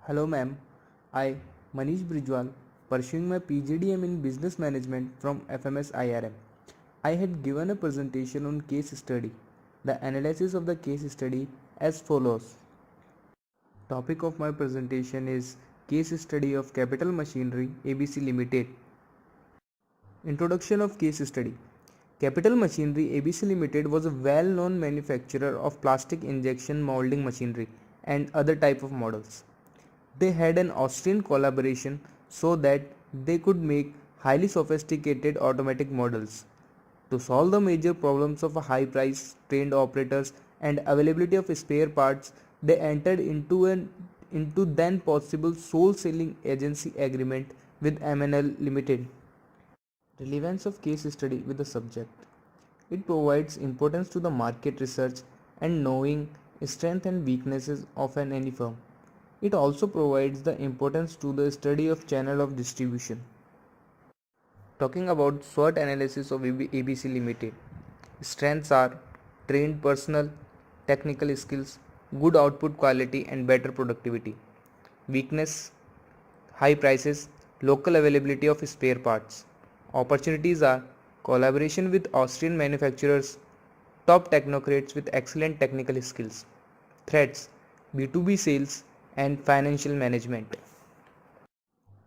Hello ma'am, I, Manish Brijwal, pursuing my PGDM in Business Management from FMS IRM. I had given a presentation on case study. The analysis of the case study as follows. Topic of my presentation is Case Study of Capital Machinery ABC Limited. Introduction of case study. Capital Machinery ABC Limited was a well-known manufacturer of plastic injection molding machinery and other type of models. They had an Austrian collaboration so that they could make highly sophisticated automatic models. To solve the major problems of a high price, trained operators and availability of spare parts, they entered into then possible sole selling agency agreement with MNL Limited. Relevance of case study with the subject. It provides importance to the market research and knowing strength and weaknesses of any firm. It also provides the importance to the study of channel of distribution. Talking about SWOT analysis of ABC Limited. Strengths are trained personnel, technical skills, good output quality and better productivity. Weakness, high prices, local availability of spare parts. Opportunities are collaboration with Austrian manufacturers, top technocrats with excellent technical skills. Threats, B2B sales and financial management.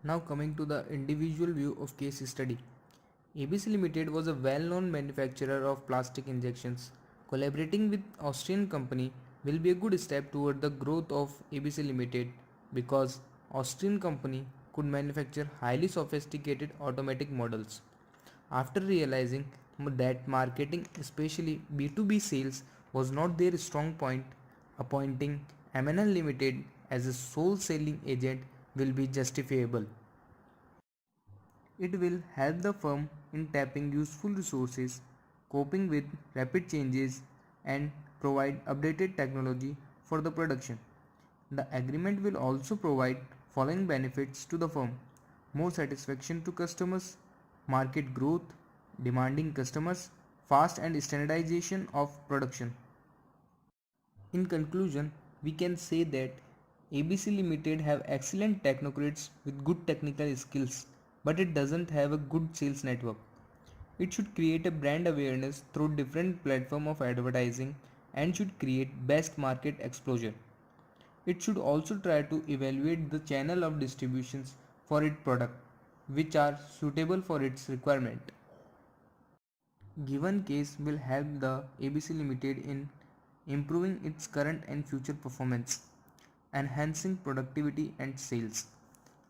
Now coming to the individual view of case study. ABC Limited was a well-known manufacturer of plastic injections. Collaborating with Austrian company will be a good step toward the growth of ABC Limited because Austrian company could manufacture highly sophisticated automatic models. After realizing that marketing, especially B2B sales, was not their strong point, appointing MNL Limited as a sole selling agent will be justifiable. It will help the firm in tapping useful resources, coping with rapid changes, and provide updated technology for the production. The agreement will also provide following benefits to the firm: more satisfaction to customers, market growth, demanding customers, fast and standardization of production. In conclusion, we can say that ABC Limited have excellent technocrats with good technical skills, but it doesn't have a good sales network. It should create a brand awareness through different platform of advertising and should create best market exposure. It should also try to evaluate the channel of distributions for its product which are suitable for its requirement. Given case will help the ABC Limited in improving its current and future performance, enhancing productivity and sales,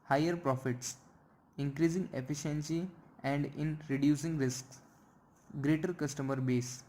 higher profits, increasing efficiency and in reducing risks, greater customer base,